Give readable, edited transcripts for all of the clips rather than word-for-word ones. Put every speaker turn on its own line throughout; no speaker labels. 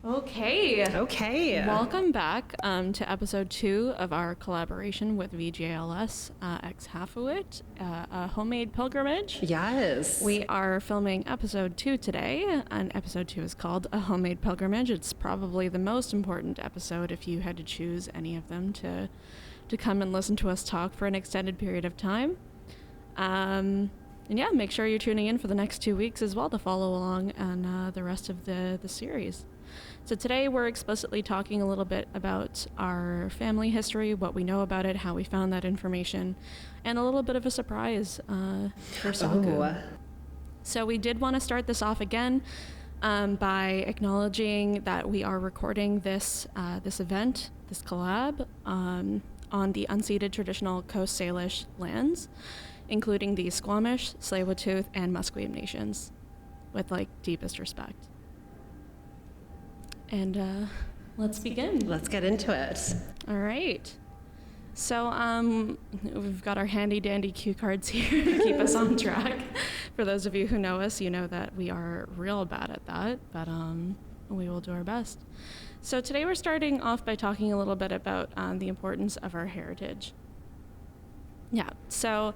Okay.
Welcome back to episode 2 of our collaboration with VJLS Hafu, a homemade pilgrimage.
Yes.
We are filming episode 2 today, and episode 2 is called A Homemade Pilgrimage. It's probably the most important episode if you had to choose any of them to come and listen to us talk for an extended period of time. And yeah, make sure you're tuning in for the next 2 weeks as well to follow along on the rest of the series. So today we're explicitly talking a little bit about our family history, what we know about it, how we found that information, and a little bit of a surprise for Sakura. So we did want to start this off again by acknowledging that we are recording this event, this collab, on the unceded traditional Coast Salish lands, including the Squamish, Tsleil-Waututh, and Musqueam nations, with deepest respect. And let's begin.
Let's get into it.
All right. So we've got our handy dandy cue cards here to keep us on track. For those of you who know us, you know that we are real bad at that, but we will do our best. So today we're starting off by talking a little bit about the importance of our heritage. Yeah, so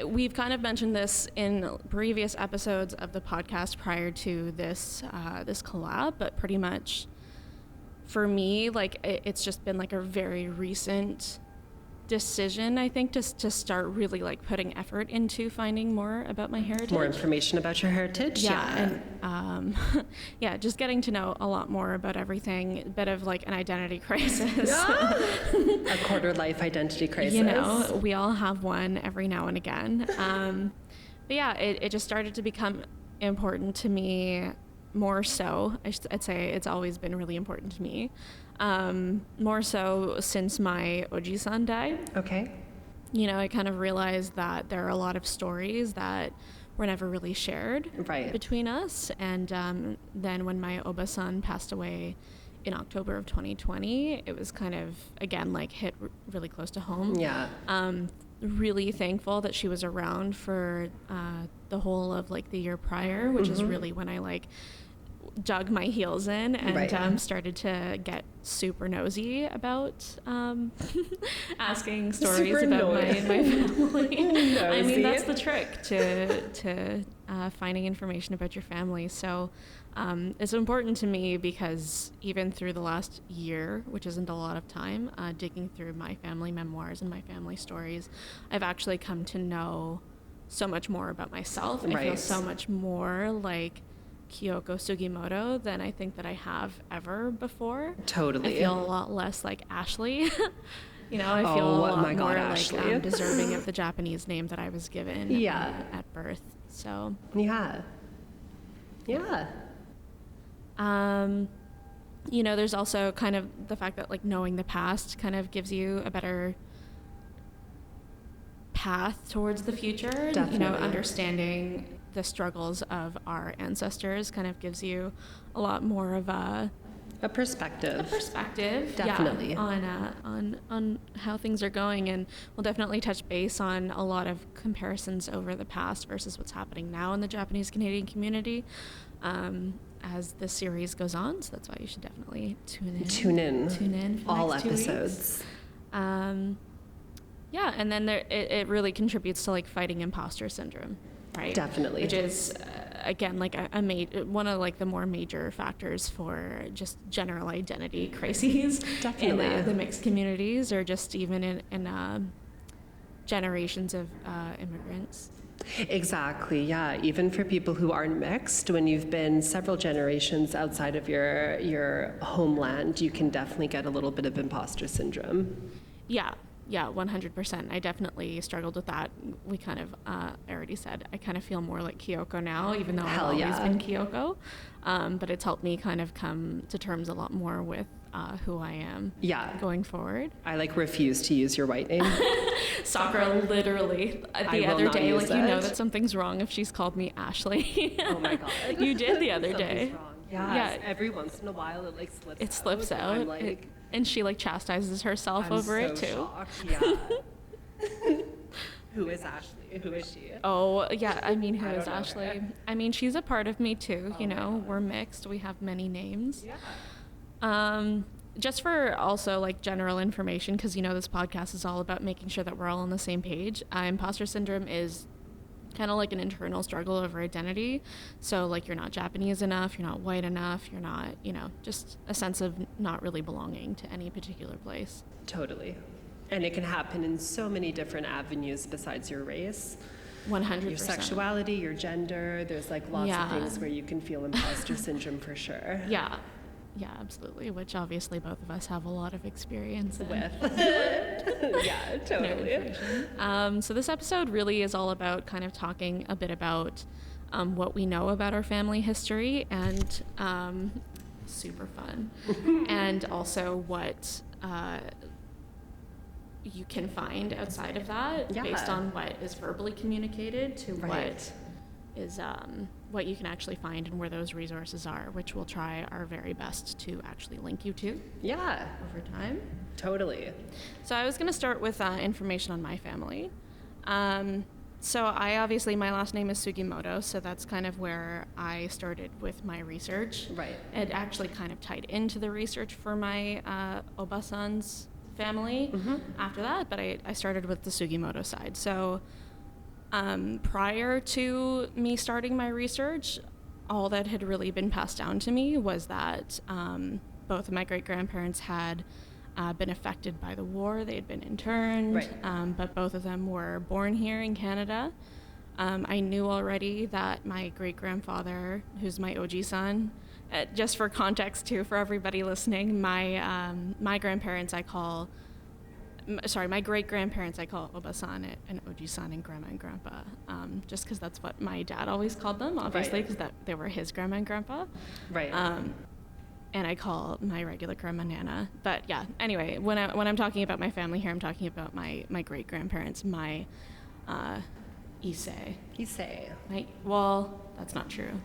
we've kind of mentioned this in previous episodes of the podcast prior to this collab, but pretty much for me, it's just been a very recent decision, I think, to start really putting effort into finding more about my heritage.
More information about your heritage?
Yeah. And yeah, just getting to know a lot more about everything, a bit of an identity crisis.
A quarter life identity crisis.
You know, we all have one every now and again. But yeah, it just started to become important to me more so. I'd say it's always been really important to me. More so since my Oji-san died.
Okay.
You know, I kind of realized that there are a lot of stories that were never really shared between us. And then when my Oba-san passed away in October of 2020, it was kind of, again, hit really close to home.
Yeah.
Really thankful that she was around for the whole of the year prior, which is really when I dug my heels in and started to get super nosy about asking stories
super
about my family. I mean, that's the trick to finding information about your family. So it's important to me because even through the last year, which isn't a lot of time, digging through my family memoirs and my family stories, I've actually come to know so much more about myself. I feel so much more like Kiyoko Sugimoto than I think that I have ever before.
Totally.
I feel a lot less like Ashley. You know, I feel a lot more deserving of the Japanese name that I was given at birth. So
yeah.
You know, there's also kind of the fact that knowing the past kind of gives you a better path towards the future.
Definitely.
You know, understanding the struggles of our ancestors kind of gives you a lot more of a perspective.
Definitely.
On how things are going, and we'll definitely touch base on a lot of comparisons over the past versus what's happening now in the Japanese Canadian community as the series goes on. So that's why you should definitely tune in for
all
the next
episodes.
2 weeks. Yeah, and then it really contributes to fighting imposter syndrome. Right.
Definitely.
Which is, again, one of the more major factors for just general identity crises.
Definitely.
In the mixed communities, or just even in generations of immigrants.
Exactly, yeah. Even for people who aren't mixed, when you've been several generations outside of your homeland, you can definitely get a little bit of imposter syndrome.
Yeah, 100%. I definitely struggled with that. We kind of, I already said, I kind of feel more like Kiyoko now, even though I've always been Kiyoko. But it's helped me kind of come to terms a lot more with who I am going forward.
I refuse to use your white name.
Sakura literally the other day, you know that something's wrong if she's called me Ashley.
Oh my God.
You did the other day.
Wrong. Yeah. Every once in a while it slips out.
It slips out. And she chastises herself over it too.
Shocked. Yeah. Who is Ashley? Who is she?
Oh, yeah, I mean, who
I
is
don't know
Ashley?
her.
I mean, she's a part of me too,
Oh my God.
we're mixed, we have many names.
Yeah.
Just for also like general information, because this podcast is all about making sure that we're all on the same page. Imposter syndrome is kind of like an internal struggle over identity. So like you're not Japanese enough, you're not white enough, you're not, just a sense of not really belonging to any particular place.
Totally. And it can happen in so many different avenues besides your race.
100%.
Your sexuality, your gender. There's like lots of things where you can feel imposter syndrome for sure.
Yeah. Yeah, absolutely, which obviously both of us have a lot of experience in.
With. Yeah, totally.
So this episode really is all about kind of talking a bit about what we know about our family history and super fun. And also what you can find outside of that based on what is verbally communicated to what is what you can actually find and where those resources are, which we'll try our very best to actually link you to.
Yeah.
Over time.
Totally.
So I was going to start with information on my family. So my last name is Sugimoto, so that's kind of where I started with my research.
Right.
It actually kind of tied into the research for my Obasan's family after that, but I started with the Sugimoto side. So prior to me starting my research, all that had really been passed down to me was that both of my great-grandparents had been affected by the war. They had been interned, but both of them were born here in Canada. I knew already that my great-grandfather, who's my OG-san, just for context too, for everybody listening, my grandparents my great-grandparents I call Oba-san and Oji-san and Grandma and Grandpa, just because that's what my dad always called them, obviously, because they were his Grandma and Grandpa.
Right.
And I call my regular grandma Nana. But yeah, anyway, when I'm talking about my family here, I'm talking about my great-grandparents, my Issei. Well, that's not true.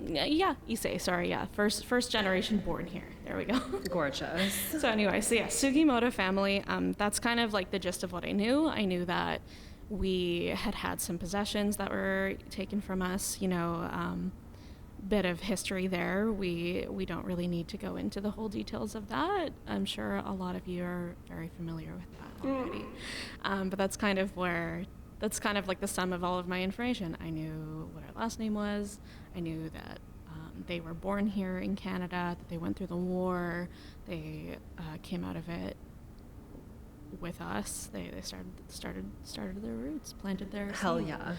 Yeah, Issei, sorry, yeah. First generation born here. There we go.
Gorgeous.
So anyway, Sugimoto family, that's kind of like the gist of what I knew. I knew that we had some possessions that were taken from us, bit of history there. We don't really need to go into the whole details of that. I'm sure a lot of you are very familiar with that already. But that's kind of like the sum of all of my information. I knew what our last name was. I knew that they were born here in Canada, that they went through the war. They came out of it with us. They started their roots, planted their
Hell
seed.
yeah.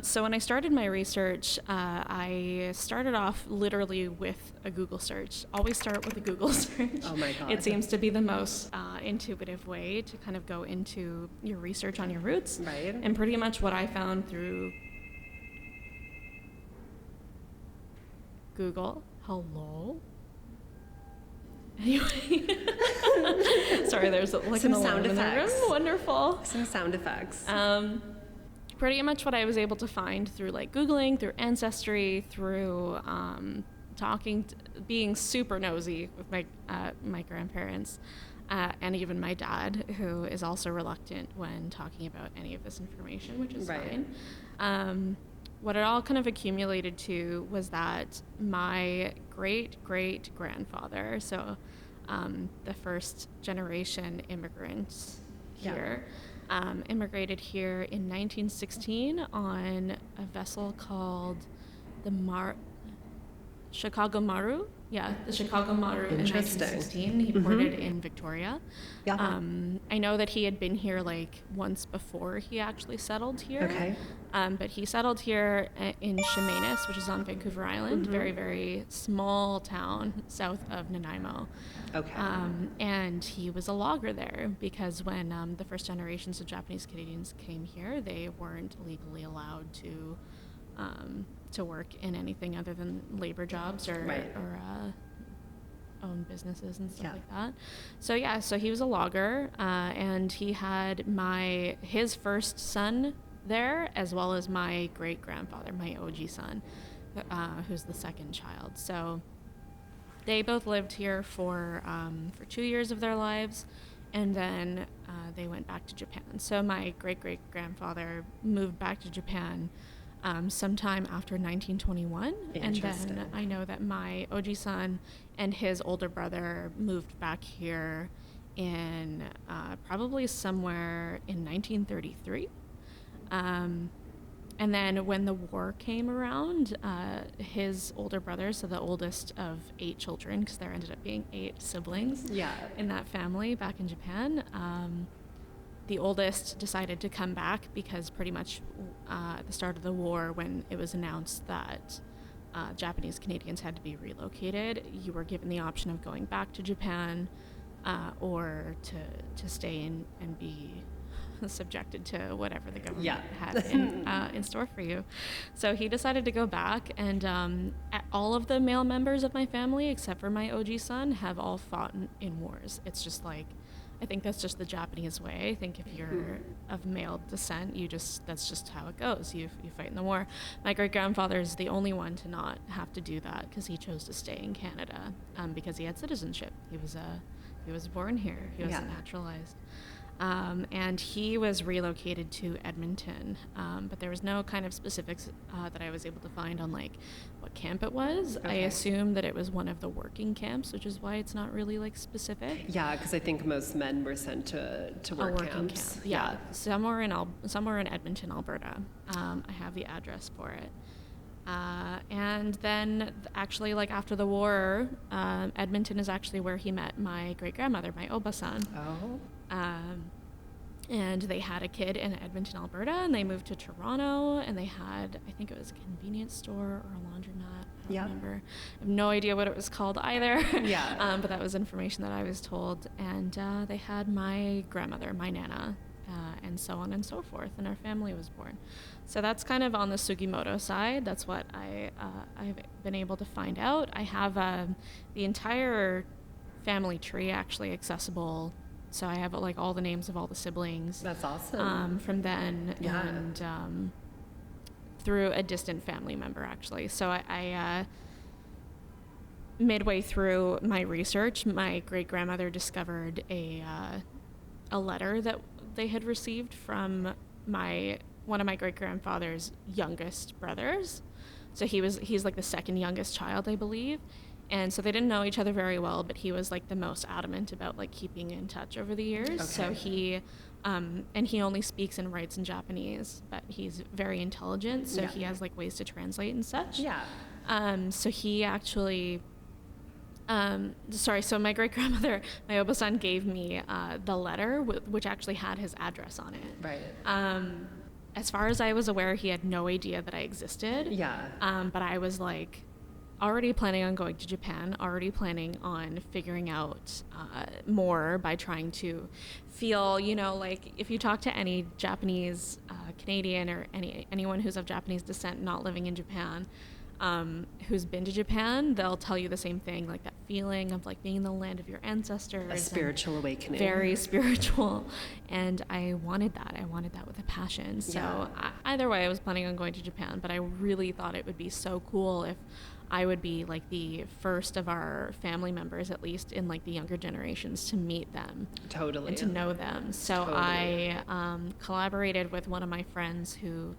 So when I started my research, I started off literally with a Google search. Always start with a Google search.
Oh my God.
It seems to be the most intuitive way to kind of go into your research on your roots.
Right.
And pretty much what I found through Google. Hello? Anyway. Sorry, there's like
Some
an alarm
sound
in the room.
effects.
Wonderful.
Some sound effects.
Pretty much what I was able to find through like Googling, through Ancestry, through being super nosy with my grandparents, and even my dad, who is also reluctant when talking about any of this information, which is fine. What it all kind of accumulated to was that my great-great-grandfather, so the first generation immigrants here, immigrated here in 1916 on a vessel called the Chicago Maru. Yeah, the Chicago Maru in 1916. He ported in Victoria.
Yeah.
I know that he had been here like once before he actually settled here.
Okay.
But he settled here in Chemainus, which is on Vancouver Island, very, very small town south of Nanaimo.
Okay.
And he was a logger there because when the first generations of Japanese Canadians came here, they weren't legally allowed to work in anything other than labor jobs or own businesses and stuff like that. So he was a logger, and he had his first son there, as well as my great-grandfather, my OG son, who's the second child. So they both lived here for 2 years of their lives, and then they went back to Japan. So my great-great-grandfather moved back to Japan sometime after 1921. And then I know that my Oji-san and his older brother moved back here in probably somewhere in 1933. And then when the war came around, his older brother, so the oldest of 8 children, because there ended up being 8 siblings in that family back in Japan, the oldest decided to come back because pretty much at the start of the war, when it was announced that Japanese Canadians had to be relocated, you were given the option of going back to Japan or to stay in and be subjected to whatever the government had in store for you. So he decided to go back, and all of the male members of my family, except for my Oji-san, have all fought in wars. It's just like, I think that's just the Japanese way. I think if you're of male descent, that's just how it goes. You fight in the war. My great-grandfather is the only one to not have to do that because he chose to stay in Canada because he had citizenship. He was born here. He wasn't naturalized. And he was relocated to Edmonton, but there was no kind of specifics that I was able to find on like what camp it was. I assume that it was one of the working camps, which is why it's not really like specific.
Yeah, because I think most men were sent to work camps.
Camp. Yeah, somewhere in Edmonton, Alberta. I have the address for it. And then actually, like after the war, Edmonton is actually where he met my great-grandmother, my Oba-san.
Oh.
And they had a kid in Edmonton, Alberta, and they moved to Toronto, and they had, I think it was a convenience store or a laundromat. I don't remember. I have no idea what it was called either. But that was information that I was told. And they had my grandmother, my Nana, and so on and so forth, and our family was born. So that's kind of on the Sugimoto side. That's what I've been able to find out. I have the entire family tree actually accessible. So I have like all the names of all the siblings.
That's awesome.
From then and through a distant family member actually. So I midway through my research, my great-grandmother discovered a letter that they had received from one of my great-grandfather's youngest brothers. So he's like the second youngest child, I believe. And so they didn't know each other very well, but he was like the most adamant about like keeping in touch over the years. Okay. So he only speaks and writes in Japanese, but he's very intelligent, so he has like ways to translate and such. Yeah. So he actually, so my great-grandmother, my Oba-san, gave me the letter, which actually had his address on it.
Right.
As far as I was aware, he had no idea that I existed. Yeah. But I was like, already planning on going to Japan, already planning on figuring out more by trying to feel, like if you talk to any Japanese Canadian or anyone who's of Japanese descent not living in Japan, who's been to Japan, they'll tell you the same thing, like that feeling of like being in the land of your ancestors.
A spiritual awakening.
Very spiritual. And I wanted that. I wanted that with a passion. So either way, I was planning on going to Japan, but I really thought it would be so cool if I would be like the first of our family members, at least in like the younger generations, to meet them. Totally. And to know them. So I collaborated with one of my friends who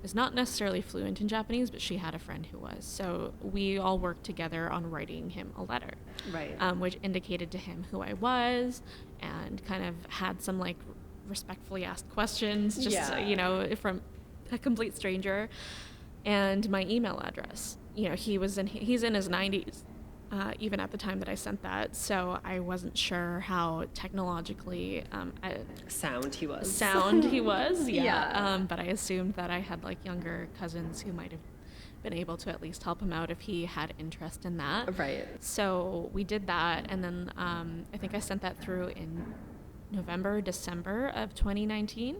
is not necessarily fluent in Japanese, but she had a friend who was. So we all worked together on writing him a letter. Right. Which indicated to him who I was and kind of had some like respectfully asked questions, just, from a complete stranger. And my email address. He's in his 90s, even at the time that I sent that. So I wasn't sure how technologically sound he was. Yeah. But I assumed that I had like younger cousins who might have been able to at least help him out if he had interest in that. Right. So we did that, and then I think I sent that through in November, December of 2019.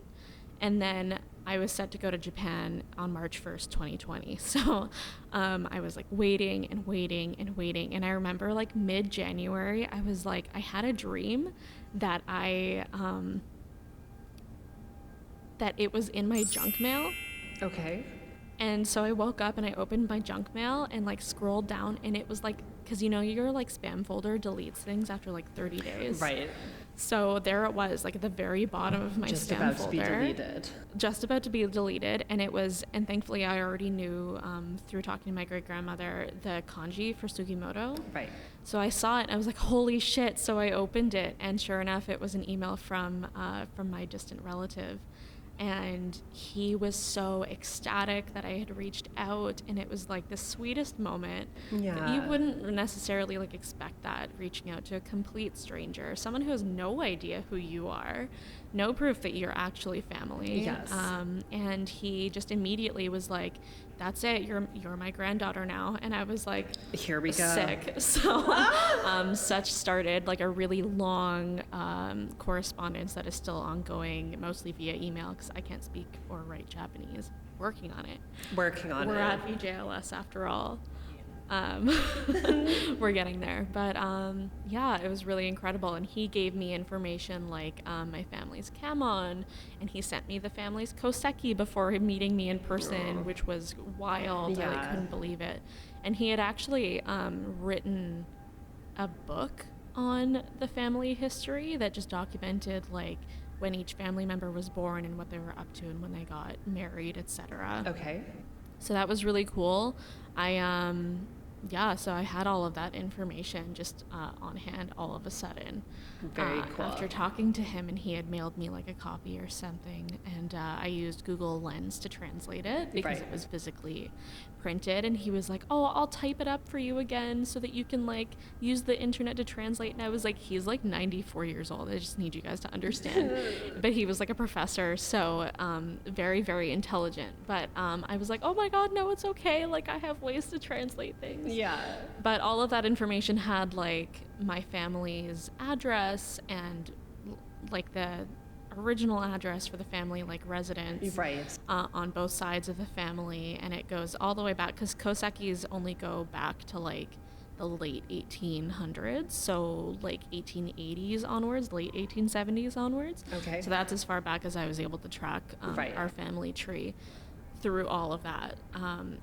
And then I was set to go to Japan on March 1st, 2020. So I was like waiting and waiting and waiting. And I remember like mid-January, I was like, I had a dream that that it was in my junk mail. Okay. And so I woke up and I opened my junk mail and like scrolled down, and it was like, because your like spam folder deletes things after like 30 days. Right. So there it was, like at the very bottom of my
Just
spam
about
folder.
to be deleted.
Just about to be deleted, and it was, and thankfully I already knew through talking to my great grandmother the kanji for Sugimoto.
Right.
So I saw it and I was like, holy shit. So I opened it, and sure enough, it was an email from my distant relative. And he was so ecstatic that I had reached out, and it was like the sweetest moment.
Yeah.
You wouldn't necessarily like expect that, reaching out to a complete stranger, someone who has no idea who you are, no proof that you're actually family.
Yes.
And he just immediately was like, that's it, you're my granddaughter now. And I was like,
Here we go.
sick. So such started like a really long correspondence that is still ongoing, mostly via email, because I can't speak or write Japanese. Working on it. We're at VJLS after all. We're getting there, but yeah, it was really incredible. And he gave me information like my family's kamon, and he sent me the family's koseki before meeting me in person, which was wild.
Yeah.
I couldn't believe it. And he had actually written a book on the family history that just documented like when each family member was born and what they were up to and when they got married, etc.
Okay.
So that was really cool. So I had all of that information just on hand all of a sudden.
Very cool.
After talking to him, and he had mailed me like a copy or something, and I used Google Lens to translate it because
Right.
it was physically printed, and he was like, oh, I'll type it up for you again so that you can like use the internet to translate. And I was like, he's like 94 years old. I just need you guys to understand. But he was like a professor, so very, very intelligent. But I was like, oh my God, no, it's okay. Like I have ways to translate things.
Yeah.
But all of that information had like my family's address and like the original address for the family, like residence,
Right.
on both sides of the family, and it goes all the way back because kosekis only go back to like the late 1800s, so like 1880s onwards, late 1870s onwards.
Okay.
So that's as far back as I was able to track
Right.
our family tree through all of that.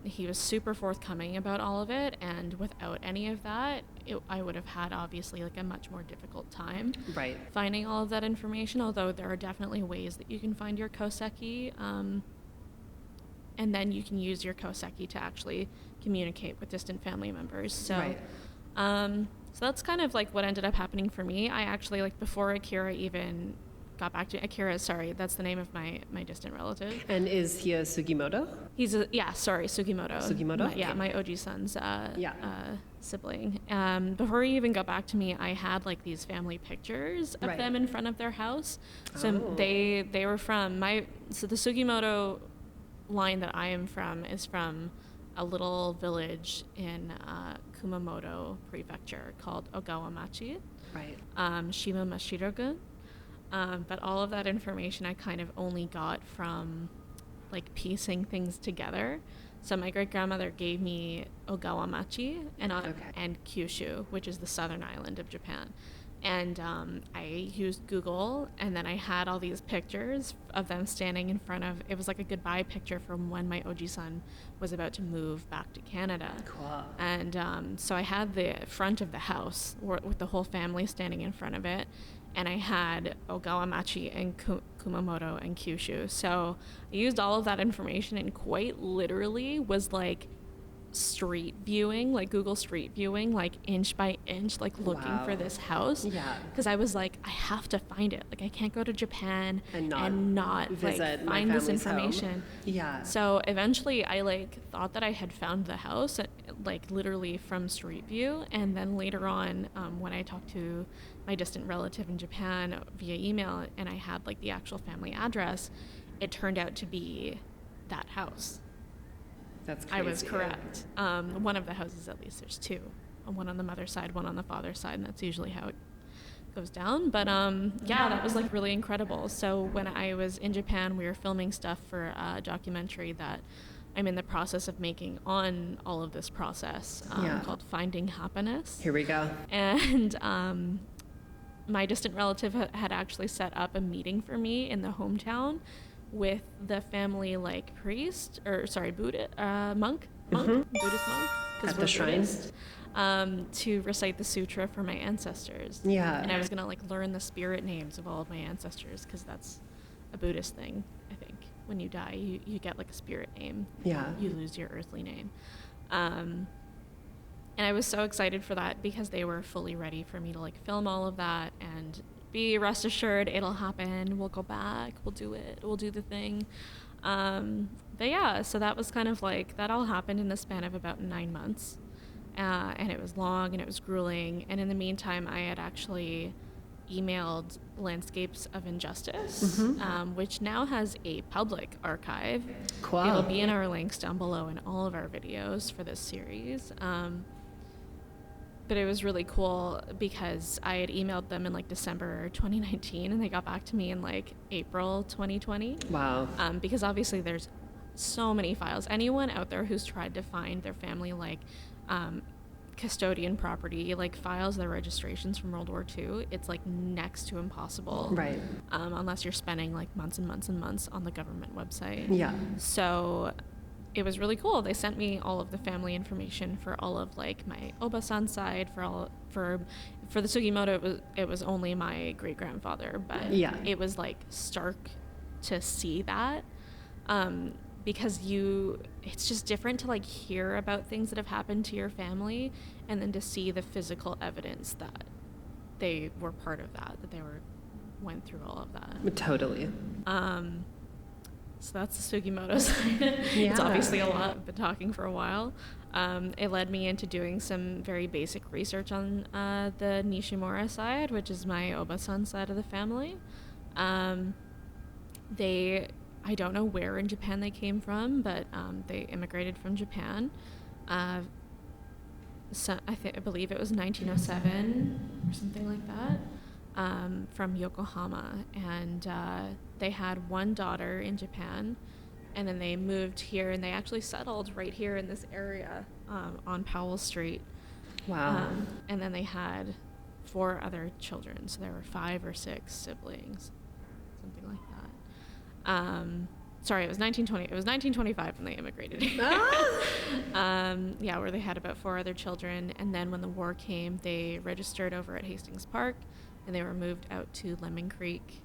He was super forthcoming about all of it, and without any of that, I would have had obviously like a much more difficult time
Right.
finding all of that information, although there are definitely ways that you can find your koseki, and then you can use your koseki to actually communicate with distant family members. So
Right.
so that's kind of like what ended up happening for me. I actually, like, before Akira even got back to Akira, sorry, that's the name of my distant relative.
And is he a Sugimoto?
He's Sugimoto.
Sugimoto?
My Oji-san's
Yeah.
sibling. Before he even got back to me, I had like these family pictures of
Right.
them in front of their house. So
Oh.
they were from so the Sugimoto line that I am from is from a little village in Kumamoto Prefecture called Ogawamachi,
Right.
Shimamashiro-gun. But all of that information I kind of only got from like piecing things together. So my great grandmother gave me Ogawamachi and Kyushu, which is the southern island of Japan. And I used Google, and then I had all these pictures of them standing in front of, it was like a goodbye picture from when my Oji-san was about to move back to Canada.
Cool.
And so I had the front of the house with the whole family standing in front of it. And I had Ogawamachi and Kumamoto and Kyushu. So I used all of that information and quite literally was like street viewing, like Google Street viewing, like inch by inch, like looking
Wow.
for this house.
Yeah.
Because I was like, I have to find it. Like I can't go to Japan
And not
like
visit my
find this
family's home.
information.
Yeah.
So eventually I like thought that I had found the house, like literally from Street View. And then later on, when I talked to my distant relative in Japan via email and I had like the actual family address, it turned out to be that house.
That's crazy.
I was correct. One of the houses, at least, there's two. One on the mother's side, one on the father's side, and that's usually how it goes down. But yeah, that was like really incredible. So when I was in Japan, we were filming stuff for a documentary that I'm in the process of making on all of this process called Finding Happiness.
Here we go.
And my distant relative had actually set up a meeting for me in the hometown with the family like priest, or sorry, Buddhist monk, Buddhist monk,
At the shrine?
to recite the sutra for my ancestors.
Yeah.
And I was gonna like learn the spirit names of all of my ancestors, because that's a Buddhist thing, I think. When you die, you get like a spirit name.
Yeah.
You lose your earthly name. And I was so excited for that, because they were fully ready for me to like film all of that and be rest assured it'll happen. We'll go back. We'll do it. We'll do the thing. But yeah, so that was kind of like, that all happened in the span of about 9 months. And it was long and it was grueling. And in the meantime, I had actually emailed Landscapes of Injustice, which now has a public archive.
Cool.
It'll be in our links down below in all of our videos for this series. But it was really cool, because I had emailed them in like December 2019, and they got back to me in like April 2020.
Wow.
Because obviously there's so many files. Anyone out there who's tried to find their family like custodian property, like files, their registrations from World War II, it's like next to impossible.
Right.
Unless you're spending like months and months and months on the government website.
Yeah.
So it was really cool. They sent me all of the family information for all of like my Oba-san side, for the Sugimoto it was only my great grandfather, but
yeah,
it was like stark to see that, because it's just different to like hear about things that have happened to your family, and then to see the physical evidence that they were part of that they went through all of that.
Totally.
So that's the Sugimoto side.
Yeah.
It's obviously a lot. I've been talking for a while. It led me into doing some very basic research on the Nishimura side, which is my Oba-san side of the family. I don't know where in Japan they came from, but they immigrated from Japan. So I believe it was 1907 or something like that. From Yokohama, and they had one daughter in Japan, and then they moved here, and they actually settled right here in this area on Powell Street.
Wow.
And then they had 4 other children, so there were 5 or 6 siblings, something like that. Sorry, it was 1920. It was 1925 when they immigrated. Yeah, where they had about 4 other children, and then when the war came, they registered over at Hastings Park, and they were moved out to Lemon Creek.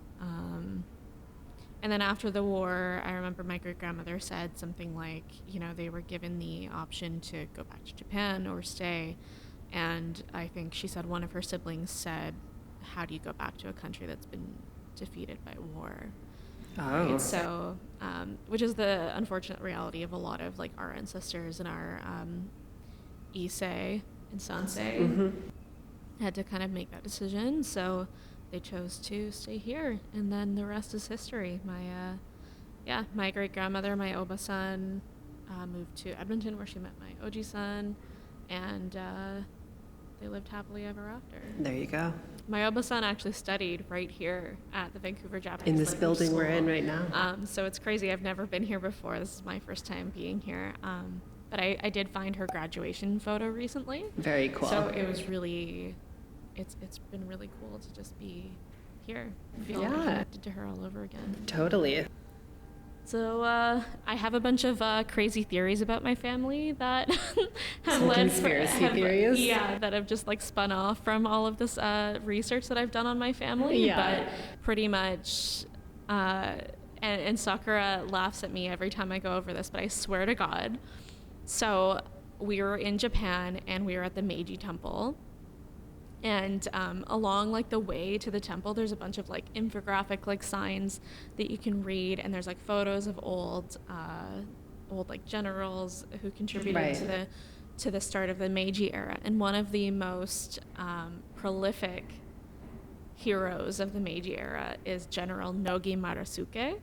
And then after the war, I remember my great-grandmother said something like, they were given the option to go back to Japan or stay. And I think she said one of her siblings said, how do you go back to a country that's been defeated by war?
Oh.
Right? So, which is the unfortunate reality of a lot of like our ancestors and our Issei and Sansei. Had to kind of make that decision, so they chose to stay here, and then the rest is history. My great grandmother, my Oba-san, moved to Edmonton, where she met my Oji-san, and they lived happily ever after.
There you go.
My Oba-san actually studied right here at the Vancouver Japanese
in this
Language
building
School.
We're in right now.
So it's crazy. I've never been here before. This is my first time being here. But I did find her graduation photo recently.
Very cool.
So it was really, it's been really cool to just be here, feel connected to her all over again.
Totally.
So I have a bunch of crazy theories about my family that have
Some conspiracy theories?
Yeah, that have just like spun off from all of this research that I've done on my family.
Yeah.
But pretty much, and Sakura laughs at me every time I go over this, but I swear to God. So we were in Japan, and we were at the Meiji Temple. And along like the way to the temple, there's a bunch of like infographic like signs that you can read, and there's like photos of old like generals who contributed to the start of the Meiji era. And one of the most prolific heroes of the Meiji era is General Nogi Marasuke.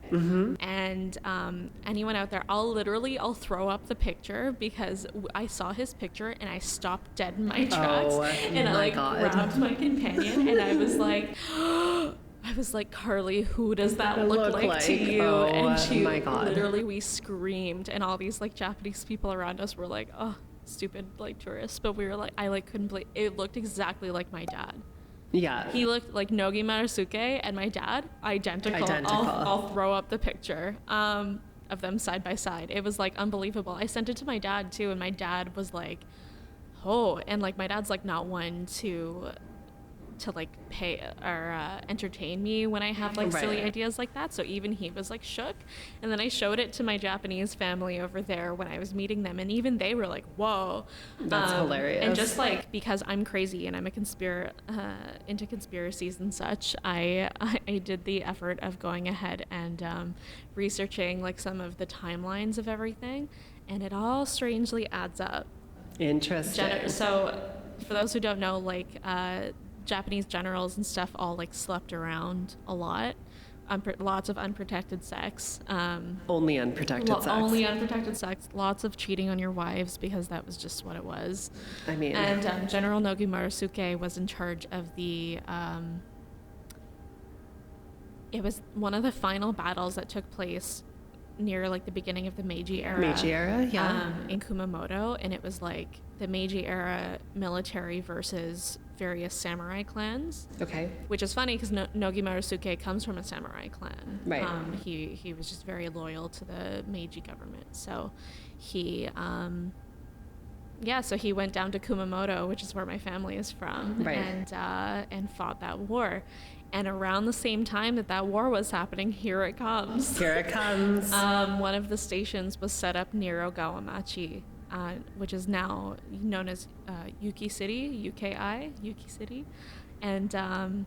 And anyone out there, I'll throw up the picture, because I saw his picture and I stopped dead in my tracks, and I grabbed my companion, and I was like, Carly, who does that look like to you? And she literally, we screamed, and all these like Japanese people around us were like, oh, stupid like tourists, but we were like, I like couldn't believe it looked exactly like my dad.
Yeah.
He looked like Nogi Marasuke and my dad, identical. I'll throw up the picture of them side by side. It was like unbelievable. I sent it to my dad too, and my dad was like, Oh, and like my dad's like not one to like pay or entertain me when I have like silly ideas like that. So even he was like shook. And then I showed it to my Japanese family over there when I was meeting them, and even they were like, whoa.
That's hilarious.
And just like, because I'm crazy and I'm into conspiracies and such, I did the effort of going ahead and researching like some of the timelines of everything, and it all strangely adds up.
Interesting.
So for those who don't know, like Japanese generals and stuff all like slept around a lot, lots of unprotected sex.
Only unprotected sex.
Only unprotected sex. Lots of cheating on your wives, because that was just what it was.
I mean,
and General Nogi Murasuke was in charge of the. It was one of the final battles that took place near like the beginning of the Meiji era. In Kumamoto, and it was like the Meiji era military versus various samurai clans.
Okay.
Which is funny because Nogi Murasuke comes from a samurai clan.
Right.
He was just very loyal to the Meiji government. So he so he went down to Kumamoto, which is where my family is from,
right.
and fought that war. And around the same time that war was happening, here it comes.
Here it comes.
One of the stations was set up near Ogawamachi, which is now known as Yuki City, Yuki City. And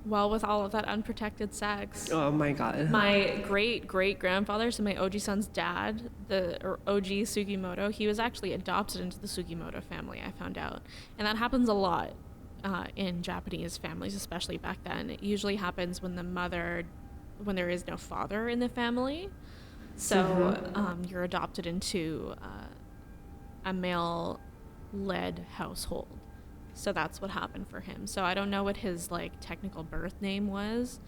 well, with all of that unprotected sex.
Oh my God.
My great-great-grandfather, so my Oji-san's dad, or Oji Sugimoto, he was actually adopted into the Sugimoto family, I found out. And that happens a lot in Japanese families, especially back then. It usually happens when when there is no father in the family. So you're adopted into a male-led household. So that's what happened for him. So I don't know what his like technical birth name was,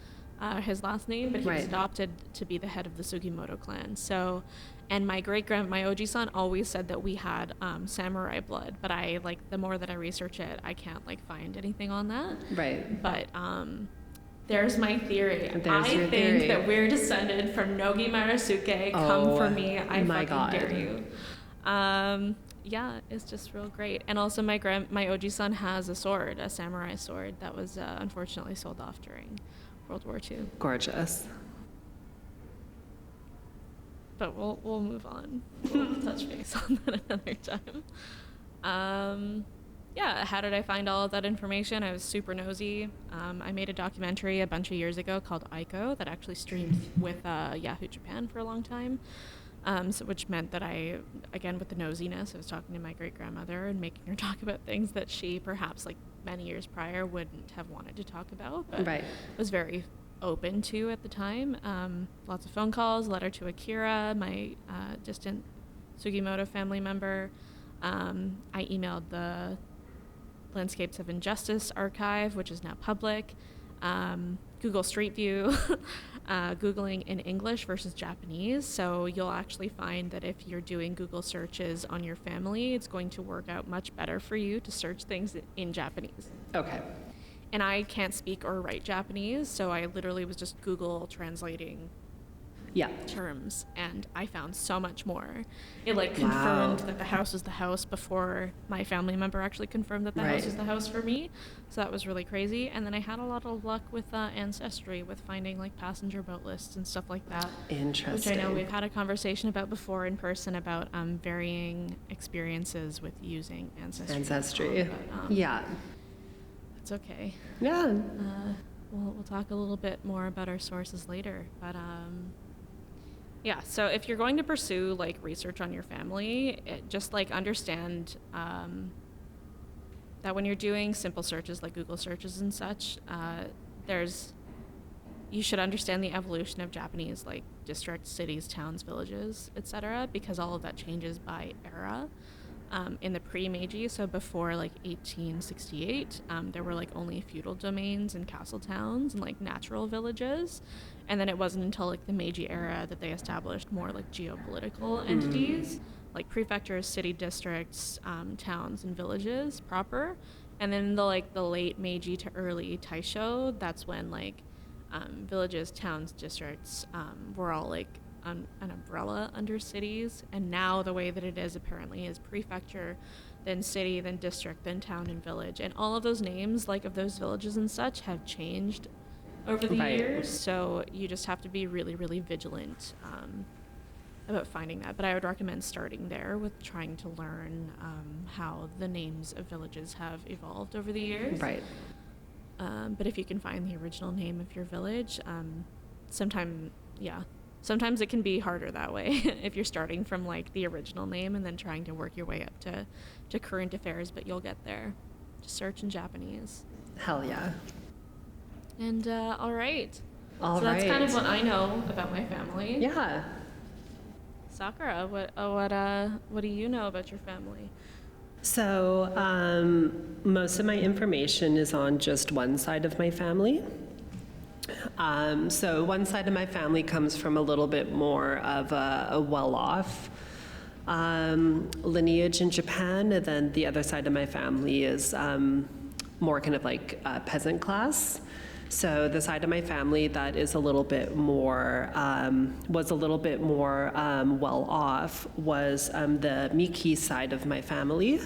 his last name, but he was adopted to be the head of the Sugimoto clan. So, and my Oji-san always said that we had samurai blood, but I like, the more that I research it, I can't like find anything on that.
Right.
But there's my theory.
I
think that we're descended from Nogi Murasuke. Come for me, I fucking dare you. Yeah, it's just real great. And also my Oji-san has a sword, a samurai sword that was unfortunately sold off during World War II.
Gorgeous.
But we'll move on. We'll touch base on that another time. Yeah, how did I find all of that information? I was super nosy. I made a documentary a bunch of years ago called Aiko that actually streamed with Yahoo Japan for a long time. Which meant that I, again, with the nosiness, I was talking to my great-grandmother and making her talk about things that she perhaps like many years prior wouldn't have wanted to talk about, but was very open to at the time. Lots of phone calls, letter to Akira, my distant Sugimoto family member. I emailed the Landscapes of Injustice archive, which is now public. Google Street View, Googling in English versus Japanese. So you'll actually find that if you're doing Google searches on your family, it's going to work out much better for you to search things in Japanese.
Okay.
And I can't speak or write Japanese, so I literally was just Google translating terms, and I found so much more. It like confirmed that the house was the house before my family member actually confirmed that the house was the house for me. So that was really crazy. And then I had a lot of luck with Ancestry, with finding like passenger boat lists and stuff like that.
Interesting.
Which I know we've had a conversation about before in person about varying experiences with using Ancestry. But,
yeah.
It's okay.
Yeah.
We'll talk a little bit more about our sources later, but yeah, so if you're going to pursue like research on your family, just like understand that when you're doing simple searches like Google searches and such, you should understand the evolution of Japanese like districts, cities, towns, villages, etc., because all of that changes by era. In the pre-Meiji, so before like 1868, there were like only feudal domains and castle towns and like natural villages, and then it wasn't until like the Meiji era that they established more like geopolitical entities, like prefectures, city districts, towns and villages proper. And then the late Meiji to early Taisho, that's when like villages, towns, districts were all like an umbrella under cities. And now the way that it is apparently is prefecture, then city, then district, then town and village. And all of those names, like of those villages and such, have changed over the
Right.
years. So you just have to be really, really vigilant about finding that. But I would recommend starting there with trying to learn how the names of villages have evolved over the years.
Right.
But if you can find the original name of your village, sometimes it can be harder that way if you're starting from like the original name and then trying to work your way up to current affairs, but you'll get there. Just search in Japanese.
Hell yeah.
And all right.
All
so that's kind of
right.
what I know about my family.
Yeah.
Sakura, what do you know about your family?
So most of my information is on just one side of my family. So one side of my family comes from a little bit more of a well-off lineage in Japan, and then the other side of my family is more kind of like peasant class. So the side of my family that is a little bit more, was a little bit more well off was the Miki side of my family.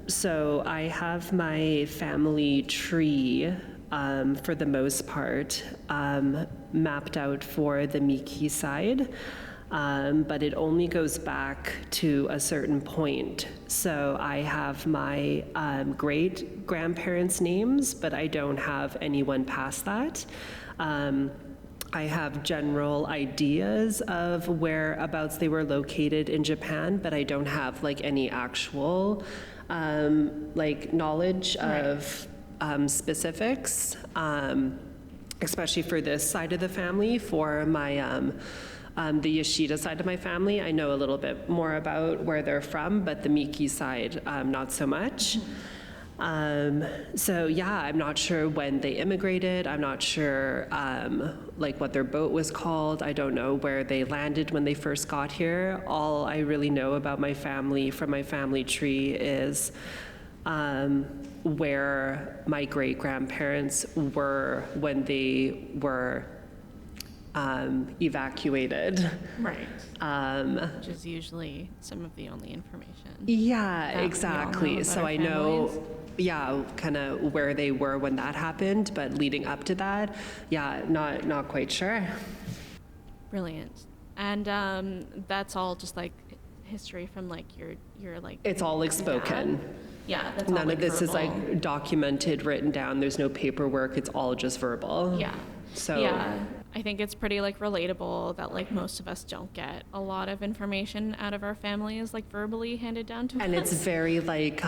So I have my family tree for the most part mapped out for the Miki side. But it only goes back to a certain point. So I have my great grandparents' names, but I don't have anyone past that. I have general ideas of whereabouts they were located in Japan, but I don't have like any actual like knowledge of specifics, especially for this side of the family. For my the Yoshida side of my family, I know a little bit more about where they're from, but the Miki side, not so much. So yeah, I'm not sure when they immigrated. I'm not sure like what their boat was called. I don't know where they landed when they first got here. All I really know about my family from my family tree is where my great grandparents were when they were evacuated.
Right. Which is usually some of the only information.
Yeah,
that
exactly.
we all know
So
about
I
our
know,
families.
yeah, kind of where they were when that happened, but leading up to that, yeah, not quite sure.
Brilliant. And that's all just like history from like your like.
It's all like
dad?
spoken.
Yeah, that's all
None
like
of this is
verbal.
like documented, written down. There's no paperwork. It's all just verbal.
Yeah.
So
Yeah, I think it's pretty like relatable that like most of us don't get a lot of information out of our families like verbally handed down to us.
and it's very like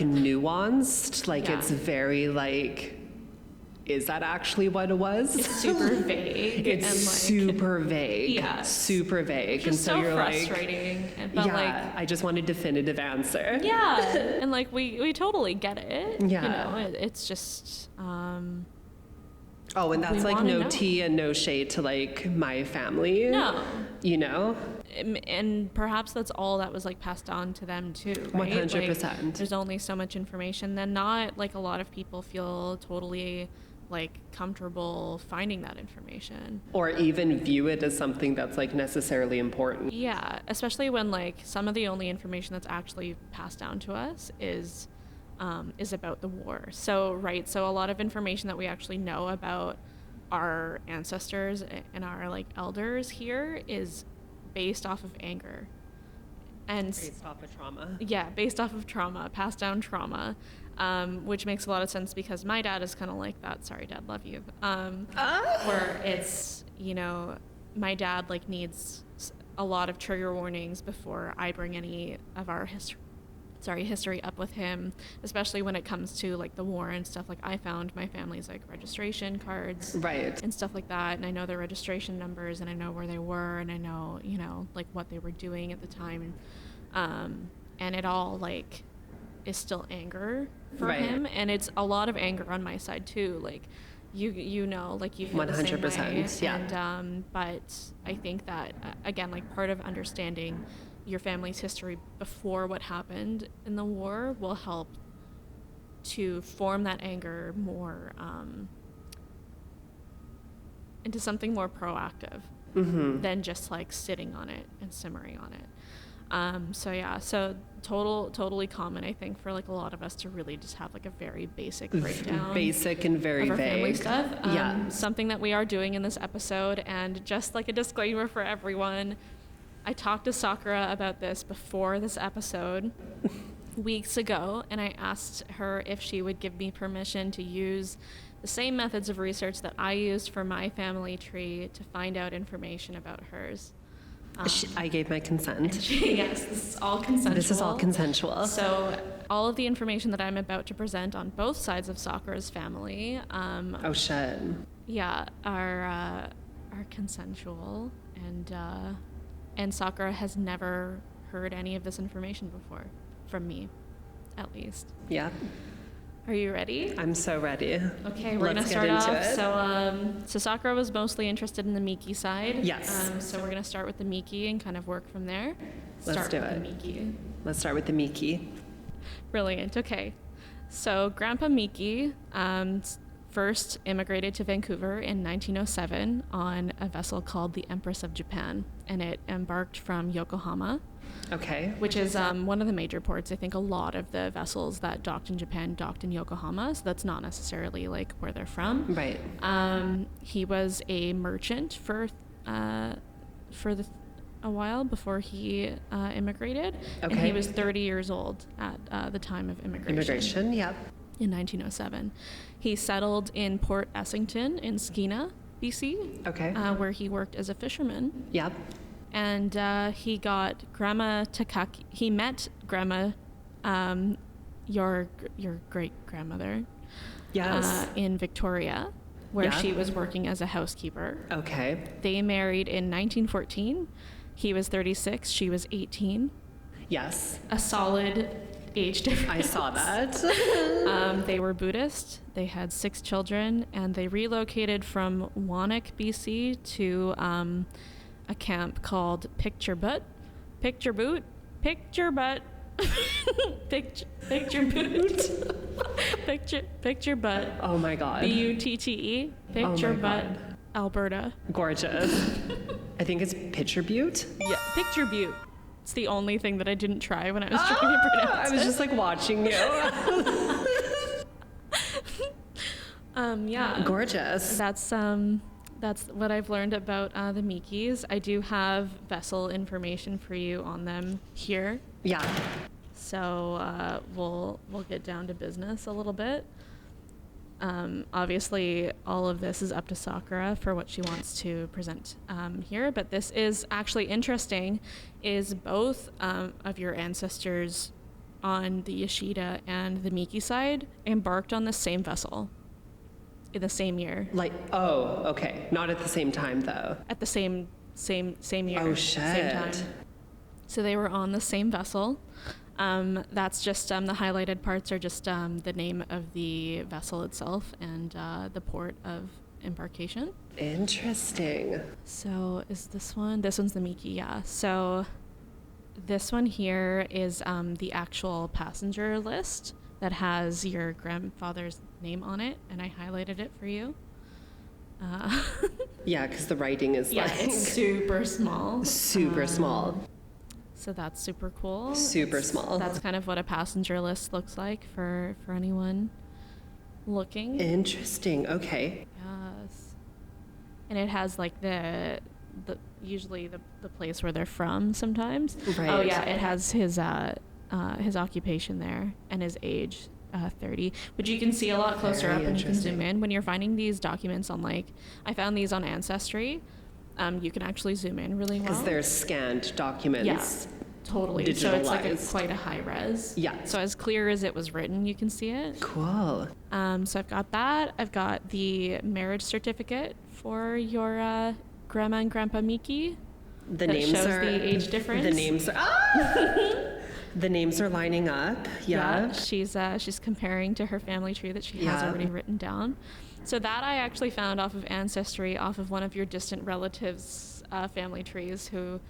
nuanced. Like
Yeah.
it's very like, is that actually what it was?
It's super vague.
It's
and, like,
super vague.
Yeah.
Super vague.
just
and so you're
frustrating. But
yeah,
like,
I just want a definitive answer.
yeah, and like we totally get it.
Yeah.
You know, it's just
Oh, and that's
We
like
wanna
no
know.
tea and no shade to like my family.
no.
You know?
And perhaps that's all that was like passed on to them too, right?
100%.
Like, there's only so much information. Then not like a lot of people feel totally like comfortable finding that information.
Or even view it as something that's like necessarily important.
Yeah, especially when like some of the only information that's actually passed down to us is about the war. So so a lot of information that we actually know about our ancestors and our like elders here is based off of anger. And
Based off of trauma.
yeah, based off of trauma, passed down trauma, which makes a lot of sense because my dad is kind of like that. Sorry, Dad, love you. Where it's, you know, my dad like needs a lot of trigger warnings before I bring any of our history up with him, especially when it comes to like the war and stuff. Like I found my family's like registration cards
Right.
and stuff like that, and I know their registration numbers, and I know where they were, and I know, you know, like what they were doing at the time, and it all like is still anger for
Right.
him, and it's a lot of anger on my side too. Like you know, like you feel the same
100%,
way.
yeah.
And but I think that again, like part of understanding your family's history before what happened in the war will help to form that anger more into something more proactive than just like sitting on it and simmering on it. So totally common, I think, for like a lot of us to really just have like a very basic breakdown.
Basic and very
of our family
vague
stuff. Something that we are doing in this episode, and just like a disclaimer for everyone, I talked to Sakura about this before this episode weeks ago, and I asked her if she would give me permission to use the same methods of research that I used for my family tree to find out information about hers.
I gave my consent.
Yes, this is all consensual.
This is all consensual.
So all of the information that I'm about to present on both sides of Sakura's family,
oh shit.
yeah, are consensual, and Sakura has never heard any of this information before, from me, at least.
Yeah.
Are you ready?
I'm so ready.
Okay, we're gonna start off. So Sakura was mostly interested in the Miki side.
Yes.
So we're gonna start with the Miki and kind of work from there.
Let's do it. Let's start with the Miki.
Brilliant. Okay. So Grandpa Miki first immigrated to Vancouver in 1907 on a vessel called the Empress of Japan, and it embarked from Yokohama.
Okay.
Which is one of the major ports. I think a lot of the vessels that docked in Japan docked in Yokohama, so that's not necessarily like where they're from.
Right.
He was a merchant for a while before he immigrated.
Okay.
And he was 30 years old at the time of immigration.
Yep.
In 1907. He settled in Port Essington in Skeena, BC.
Okay.
Where he worked as a fisherman.
Yep.
And he got Grandma Takaki. He met Grandma, your great grandmother.
Yes.
In Victoria, where she was working as a housekeeper.
Okay.
They married in 1914. He was 36. She was 18.
Yes.
A solid age difference.
I saw that.
They were Buddhist. They had 6 children, and they relocated from Wannock, BC, to a camp called Picture Butte. Picture Butte. Picture Butte. Picture Butte.
Oh my God.
Butte. Picture Butte, Alberta.
Gorgeous. I think it's Picture Butte.
Yeah, Picture Butte. It's the only thing that I didn't try when I was trying to pronounce it.
I was just like watching you.
Yeah.
Gorgeous.
That's what I've learned about the Mikis. I do have vessel information for you on them here.
Yeah.
So we'll get down to business a little bit. Obviously, all of this is up to Sakura for what she wants to present here, but this is actually interesting, is both of your ancestors on the Yoshida and the Miki side embarked on the same vessel in the same year.
Like, oh, okay. Not at the same time, though.
At the same year.
Oh, shit.
Same time. So they were on the same vessel. That's just the highlighted parts are just the name of the vessel itself and the port of embarkation.
Interesting.
So is this one? This one's the Miki, yeah. So this one here is the actual passenger list that has your grandfather's name on it, and I highlighted it for you.
Yeah, because the writing is like...
it's super small.
Super small.
So that's super cool.
Super small.
That's kind of what a passenger list looks like for anyone looking.
Interesting. Okay.
Yes. And it has like the usually the place where they're from sometimes.
Right.
Oh yeah, it has his occupation there and his age, 30, which you can see a lot closer
Very
up and you can zoom
interesting.
in. When you're finding these documents on I found these on Ancestry. You can actually zoom in really well.
Because they're scanned documents.
Yeah, totally. So it's like
digitalized.
quite a high res.
Yeah.
So as clear as it was written, you can see it.
Cool.
So I've got that. I've got the marriage certificate for your grandma and grandpa Miki.
The
that
names
shows
are...
the age difference.
The names are... The names are lining up. Yeah.
She's comparing to her family tree that she has already written down. So that I actually found off of Ancestry, off of one of your distant relatives' family trees who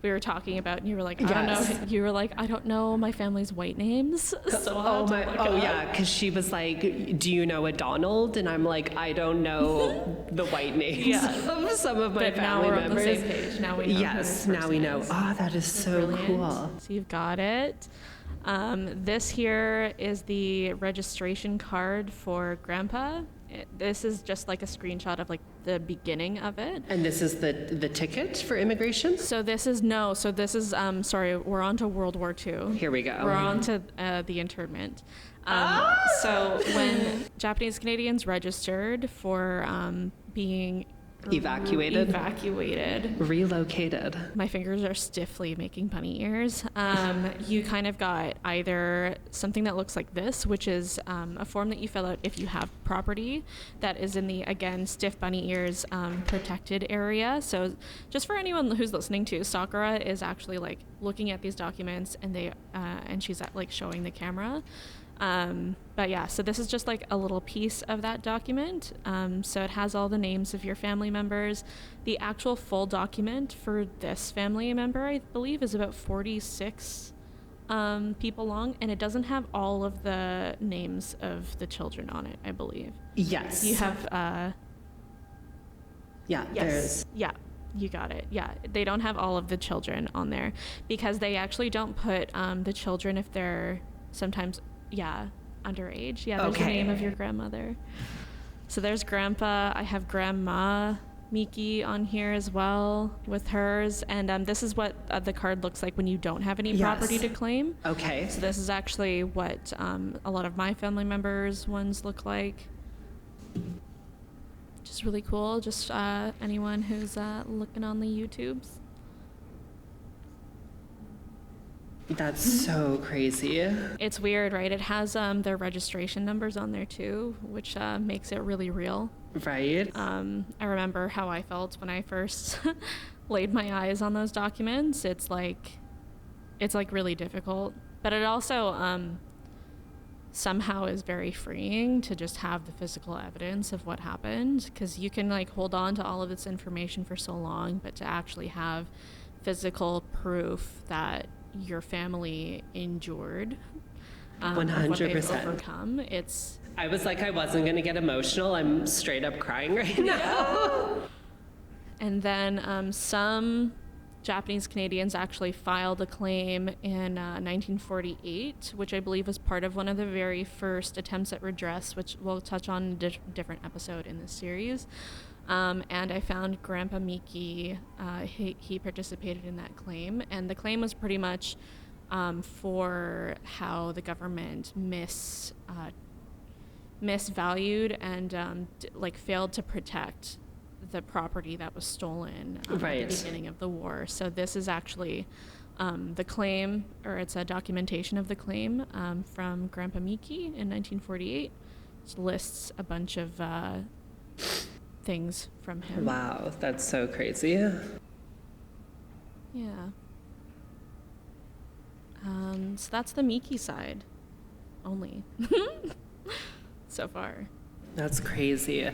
we were talking about, and you were like, I don't
Yes.
know. You were like, I don't know my family's white names. So I'll have to look it up.
yeah, because she was like, do you know a Donald? And I'm like, I don't know the white names
Yeah.
of some of my
But now
family
we're
members.
on the same page. Now we know.
Yes,
who his
now we
person
know.
is.
Oh, that is so
Brilliant.
cool.
So you've got it. This here is the registration card for Grandpa. This is just like a screenshot of like the beginning of it.
And this is the ticket for immigration?
So this is sorry, we're on to World War II.
Here we go.
We're on to the internment. So when Japanese Canadians registered for being
Evacuated. Relocated.
My fingers are stiffly making bunny ears. You kind of got either something that looks like this, which is a form that you fill out if you have property that is in the, again, stiff bunny ears protected area. So just for anyone who's listening to, Sakura is actually like looking at these documents and she's like showing the camera. But yeah, so this is just like a little piece of that document. So it has all the names of your family members. The actual full document for this family member, I believe, is about 46 people long, and it doesn't have all of the names of the children on it, I believe.
Yes.
You have,
Yeah,
yes. Yeah, you got it. Yeah, they don't have all of the children on there because they actually don't put the children if they're sometimes... Yeah, underage. Yeah, there's the name of your grandmother. So there's Grandpa. I have Grandma Miki on here as well with hers. And this is what the card looks like when you don't have any property to claim.
Okay.
So this is actually what a lot of my family members' ones look like. Which is really cool. Just anyone who's looking on the YouTubes.
That's so crazy.
It's weird, right? It has their registration numbers on there too, which makes it really real.
Right.
I remember how I felt when I first laid my eyes on those documents. It's like really difficult, but it also somehow is very freeing to just have the physical evidence of what happened, because you can like hold on to all of this information for so long, but to actually have physical proof that your family endured
100%.
overcome.
I was like, I wasn't going to get emotional. I'm straight up crying right now.
And then some Japanese Canadians actually filed a claim in 1948, which I believe was part of one of the very first attempts at redress, which we'll touch on in a different episode in this series. And I found Grandpa Miki, he participated in that claim, and the claim was pretty much for how the government misvalued and failed to protect the property that was stolen at the beginning of the war. So this is actually the claim, or it's a documentation of the claim from Grandpa Miki in 1948. It lists a bunch of things from him.
Wow, that's so crazy.
Yeah. So that's the Miki side only so far.
That's crazy.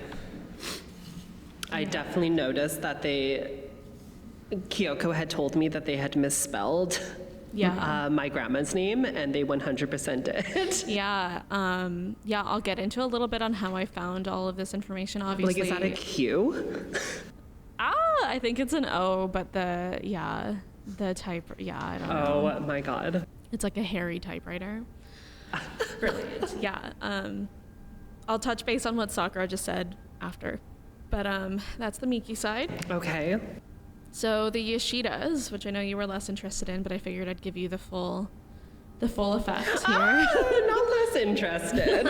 I definitely noticed that Kiyoko had told me that they had misspelled my grandma's name, and they 100% did.
Yeah. I'll get into a little bit on how I found all of this information, obviously.
Like, is that a Q?
I think it's an O, but the type, I don't know.
Oh my God.
It's like a hairy typewriter. Brilliant. Yeah. I'll touch base on what Sakura just said after. But that's the Miki side.
Okay.
So the Yoshidas, which I know you were less interested in, but I figured I'd give you the full effect here.
Not less interested.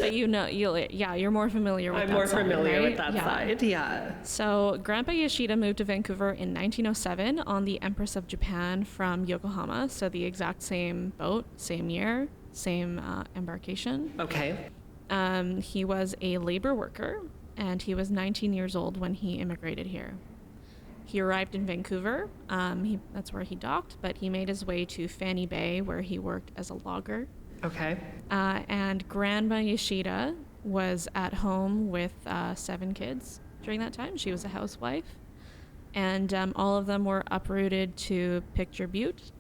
But you're more familiar with that side.
I'm more familiar
right?
with that side, yeah.
So Grandpa Yoshida moved to Vancouver in 1907 on the Empress of Japan from Yokohama. So the exact same boat, same year, same embarkation.
Okay.
He was a labor worker, and he was 19 years old when he immigrated here. He arrived in Vancouver. That's where he docked, but he made his way to Fanny Bay, where he worked as a logger.
Okay.
And Grandma Yoshida was at home with 7 kids during that time. She was a housewife. And all of them were uprooted to Picture Butte.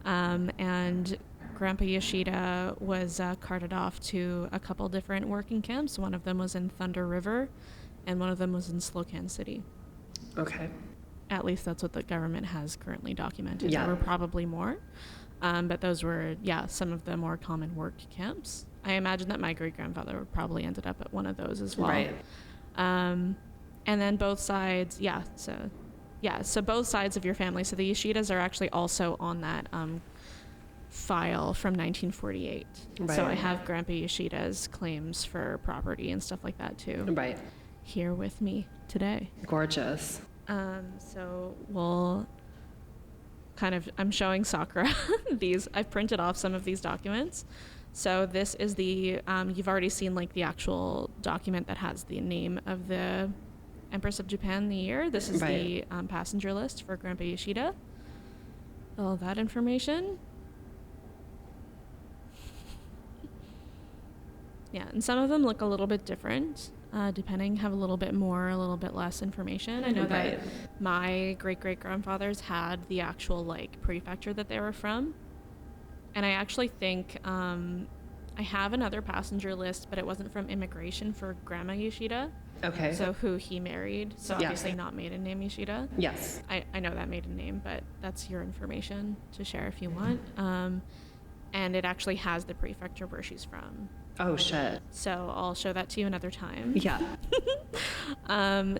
And Grandpa Yoshida was carted off to a couple different working camps. One of them was in Thunder River, and one of them was in Slocan City.
Okay.
At least that's what the government has currently documented.
Yeah.
There were probably more, but those were, some of the more common work camps. I imagine that my great-grandfather probably ended up at one of those as well.
Right.
And then both sides, so both sides of your family. So the Yoshidas are actually also on that file from 1948.
Right.
So I have Grandpa Yoshida's claims for property and stuff like that too.
Right.
Here with me today.
Gorgeous.
So we'll I'm showing Sakura these. I've printed off some of these documents. So this is the, you've already seen like the actual document that has the name of the Empress of Japan, the year. This is the passenger list for Grandpa Yoshida. All that information. Yeah, and some of them look a little bit different, depending, have a little bit more, a little bit less information. I know that my great-great-grandfathers had the actual, like, prefecture that they were from. And I actually think I have another passenger list, but it wasn't from immigration for Grandma Yoshida.
Okay.
So who he married. So obviously not maiden name Yoshida.
Yes.
I know that maiden name, but that's your information to share if you want. And it actually has the prefecture where she's from.
Oh, shit.
So I'll show that to you another time.
Yeah.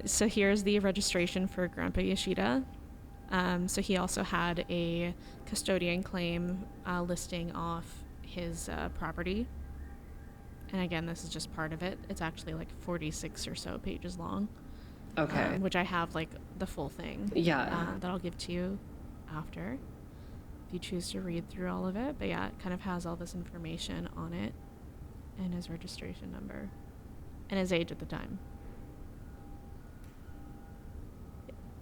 So here's the registration for Grandpa Yoshida. So he also had a custodian claim listing off his property. And again, this is just part of it. It's actually like 46 or so pages long.
Okay.
Which I have like the full thing.
Yeah.
That I'll give to you after, if you choose to read through all of it. But yeah, it kind of has all this information on it, and his registration number, and his age at the time.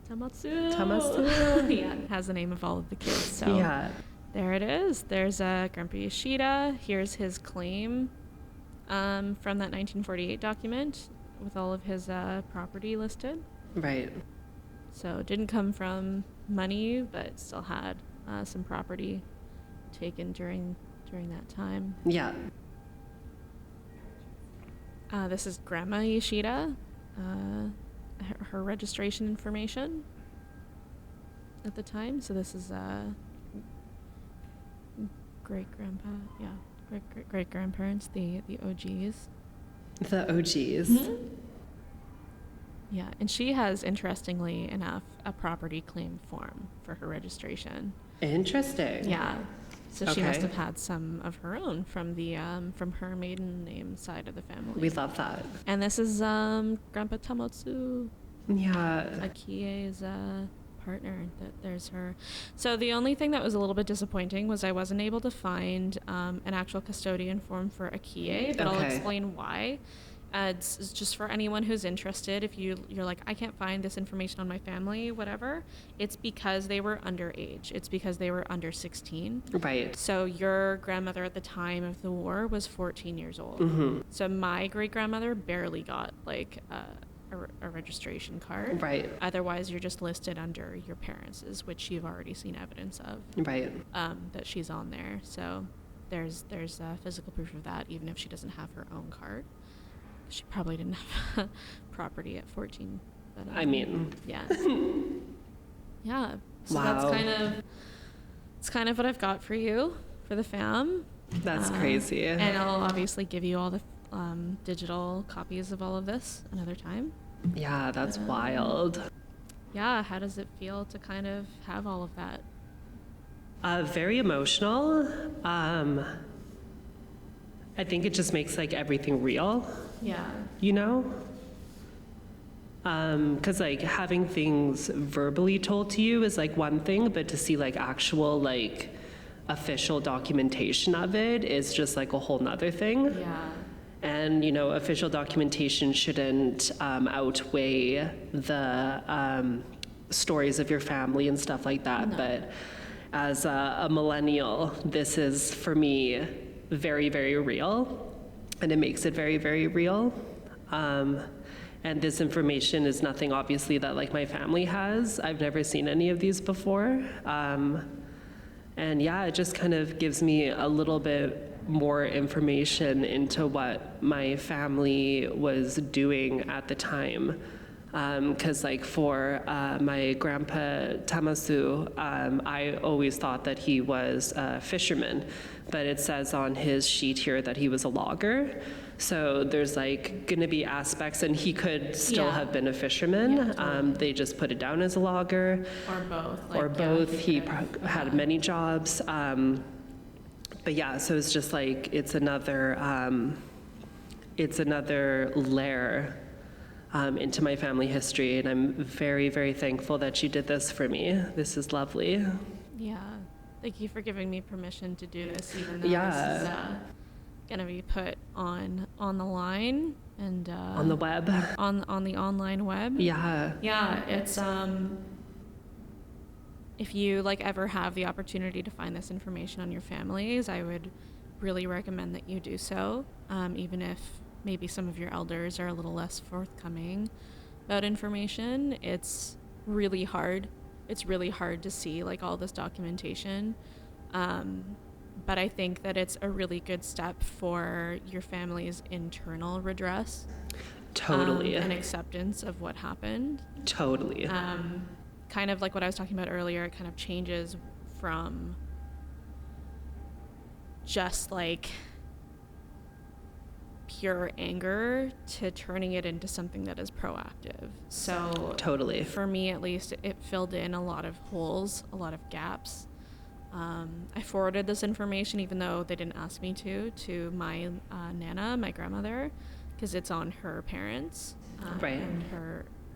Tamatsu. Yeah, it has the name of all of the kids. So
yeah.
There it is. There's Grandpa Yoshida. Here's his claim from that 1948 document with all of his property listed.
Right.
So it didn't come from money, but still had some property taken during that time.
Yeah.
This is Grandma Yoshida. Her registration information at the time. So this is great-grandpa, great-grandparents, the OGs.
The OGs.
Mm-hmm. Yeah, and she has, interestingly enough, a property claim form for her registration.
Interesting.
Yeah. So she must have had some of her own from the from her maiden name side of the family.
We love that.
And this is Grandpa Tamotsu.
Yeah.
Akie's partner. There's her. So the only thing that was a little bit disappointing was I wasn't able to find an actual custodian form for Akie, but I'll explain why. It's just for anyone who's interested. If you're like, I can't find this information on my family, whatever, it's because they were underage. It's because they were under 16.
Right.
So your grandmother at the time of the war was 14 years old.
Mm-hmm.
So my great-grandmother barely got like a registration card.
Right.
Otherwise, you're just listed under your parents', which you've already seen evidence of.
Right.
That she's on there. So there's physical proof of that, even if she doesn't have her own card. She probably didn't have property at 14. But,
I mean.
Yeah. Yeah. So
wow.
that's kind of what I've got for you, for the fam.
That's crazy.
And I'll obviously give you all the digital copies of all of this another time.
Yeah, that's wild.
Yeah, how does it feel to kind of have all of that?
Very emotional. I think it just makes like everything real.
Yeah.
You know? Because like having things verbally told to you is like one thing, but to see like actual like official documentation of it is just like a whole nother thing.
Yeah.
And, you know, official documentation shouldn't outweigh the stories of your family and stuff like that. No. But as a millennial, this is, for me, very, very real. And it makes it very, very real. And this information is nothing, obviously, that like my family has. I've never seen any of these before. And yeah, it just kind of gives me a little bit more information into what my family was doing at the time. Because like for my grandpa Tamasu, I always thought that he was a fisherman, but it says on his sheet here that he was a logger. So there's like going to be aspects, and he could still have been a fisherman.
Yeah, totally.
They just put it down as a logger.
Or both.
Or both. He had many jobs. But yeah, so it's just like it's another layer into my family history, and I'm very, very thankful that you did this for me. This is lovely.
Yeah. Thank you for giving me permission to do this, even though this is going to be put on the line and
on the web.
On the online web.
Yeah.
Yeah, it's if you like ever have the opportunity to find this information on your families, I would really recommend that you do so, even if maybe some of your elders are a little less forthcoming about information. It's really hard. It's really hard to see like all this documentation. But I think that it's a really good step for your family's internal redress.
Totally.
And acceptance of what happened.
Totally.
Kind of like what I was talking about earlier, it kind of changes from just like pure anger to turning it into something that is proactive. So
totally.
For me, at least, it filled in a lot of holes, a lot of gaps. I forwarded this information, even though they didn't ask me to my Nana, my grandmother, because it's on her parents.
Right.
And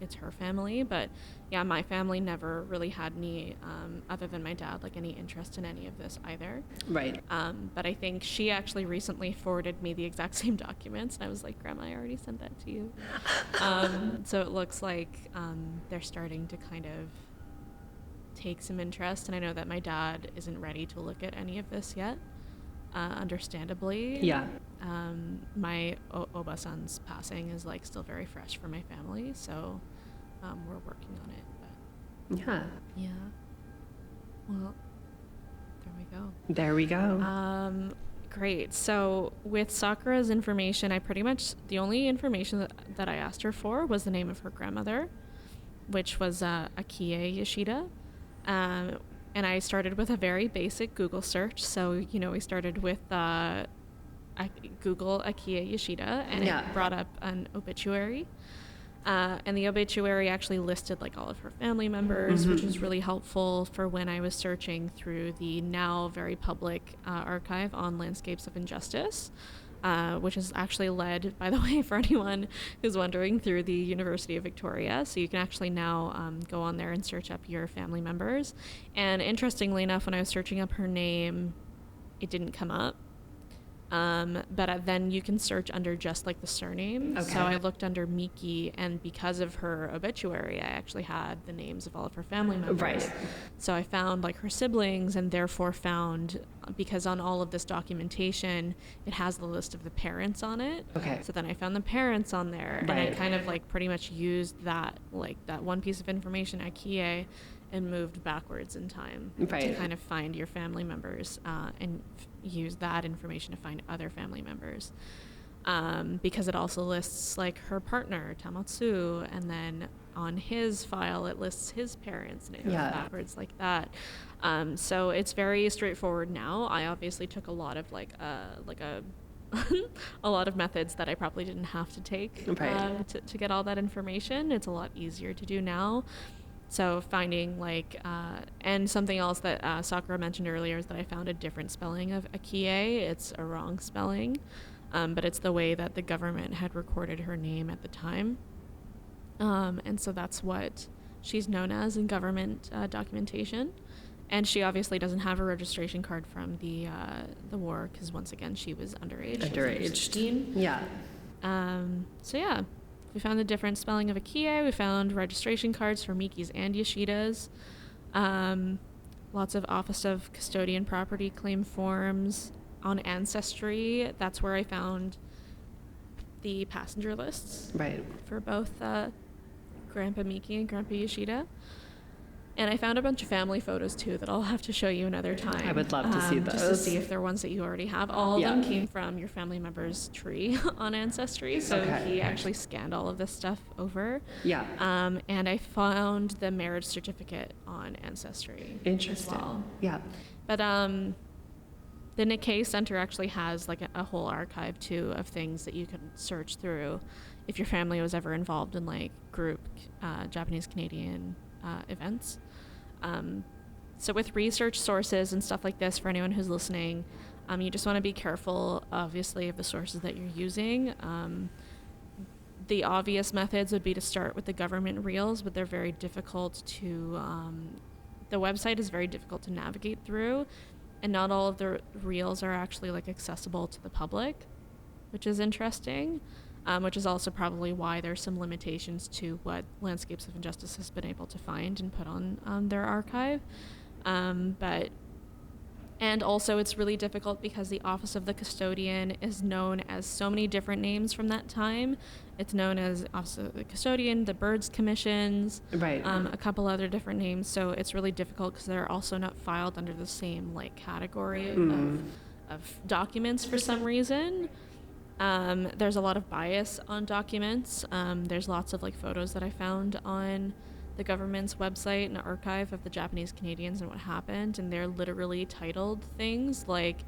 it's her family. But yeah, my family never really had any, other than my dad, like any interest in any of this either.
Right.
But I think she actually recently forwarded me the exact same documents, and I was like, Grandma, I already sent that to you. So it looks like they're starting to kind of take some interest, and I know that my dad isn't ready to look at any of this yet, understandably.
Yeah.
My Oba-san's passing is like still very fresh for my family, so we're working on it. But
Yeah.
Well, there we go.
There we go.
Great. So with Sakura's information, the only information that I asked her for was the name of her grandmother, which was Akie Yoshida. And I started with a very basic Google search. So, we started with Google Akie Yoshida, and it brought up an obituary. And the obituary actually listed like all of her family members, which was really helpful for when I was searching through the now very public archive on Landscapes of Injustice, which is actually led, by the way, for anyone who's wondering, through the University of Victoria. So you can actually now go on there and search up your family members. And interestingly enough, when I was searching up her name, it didn't come up. But then you can search under just like the surname.
Okay.
So I looked under Miki, and because of her obituary, I actually had the names of all of her family members.
Right.
So I found like her siblings, and therefore found, because on all of this documentation, it has the list of the parents on it.
Okay.
So then I found the parents on there,
Right.
and I kind of like pretty much used that one piece of information, Akie, and moved backwards in time to kind of find your family members, and use that information to find other family members, because it also lists like her partner Tamatsu, and then on his file it lists his parents, and it goes backwards like that. So it's very straightforward now. I obviously took a lot of a lot of methods that I probably didn't have to take to get all that information. It's a lot easier to do now. So finding and something else that Sakura mentioned earlier is that I found a different spelling of Akie. It's a wrong spelling, but it's the way that the government had recorded her name at the time. And so that's what she's known as in government documentation. And she obviously doesn't have a registration card from the war, because once again, she was underage.
Underage.
16.
Yeah.
So yeah. We found the different spelling of Akie. We found registration cards for Miki's and Yoshida's. Lots of Office of Custodian Property claim forms. On Ancestry, that's where I found the passenger lists
Right.
for both Grandpa Miki and Grandpa Yoshida. And I found a bunch of family photos too that I'll have to show you another time.
I would love to see
Just to
those.
see if they're ones that you already have. All of them came from your family member's tree on Ancestry, so he actually scanned all of this stuff over.
Yeah.
And I found the marriage certificate on Ancestry.
Interesting.
As well.
Yeah.
But the Nikkei Center actually has like a whole archive too of things that you can search through if your family was ever involved in like group Japanese Canadian events. So with research sources and stuff like this, for anyone who's listening, you just want to be careful, obviously, of the sources that you're using. The obvious methods would be to start with the government reels, but they're very difficult to, the website is very difficult to navigate through, and not all of the reels are actually like accessible to the public, which is interesting. Which is also probably why there's some limitations to what Landscapes of Injustice has been able to find and put on their archive. And also it's really difficult because the Office of the Custodian is known as so many different names from that time. It's known as Office of the Custodian, the Birds Commissions,
Right.
A couple other different names. So it's really difficult because they're also not filed under the same like category of documents for some reason. There's a lot of bias on documents. There's lots of like photos that I found on the government's website and archive of the Japanese Canadians and what happened, and they're literally titled things like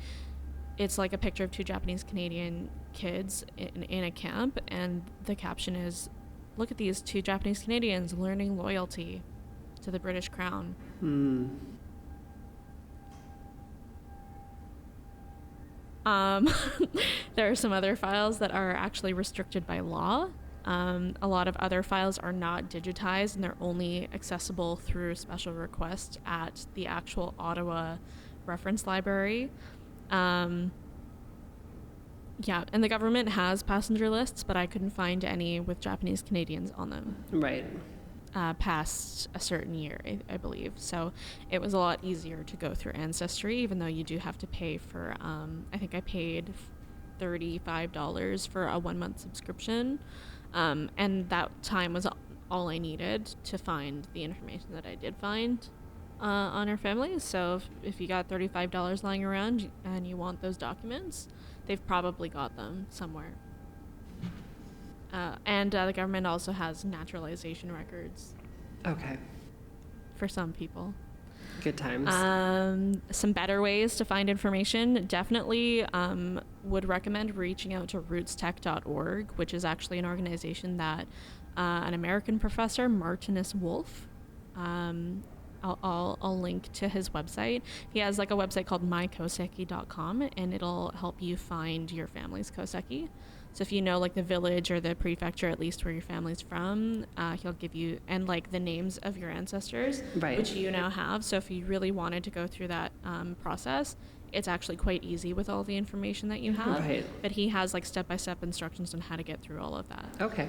it's like a picture of two Japanese Canadian kids in a camp, and the caption is, "Look at these two Japanese Canadians learning loyalty to the British Crown." There are some other files that are actually restricted by law. A lot of other files are not digitized, and they're only accessible through special request at the actual Ottawa Reference Library. And the government has passenger lists, but I couldn't find any with Japanese Canadians on them.
Right.
Past a certain year, I believe. So it was a lot easier to go through Ancestry, even though you do have to pay for, I think I paid $35 for a 1-month subscription. And that time was all I needed to find the information that I did find on our family. So if you got $35 lying around and you want those documents, they've probably got them somewhere. And the government also has naturalization records.
Okay.
For some people.
Good times.
Some better ways to find information. Definitely would recommend reaching out to rootstech.org, which is actually an organization that an American professor, Martinus Wolf, I'll link to his website. He has like a website called mykoseki.com, and it'll help you find your family's koseki. So if you know like the village or the prefecture, at least where your family's from, he'll give you, and like the names of your ancestors,
Right.
which you now have. So if you really wanted to go through that process, it's actually quite easy with all the information that you have.
Right.
But he has like step-by-step instructions on how to get through all of that.
Okay.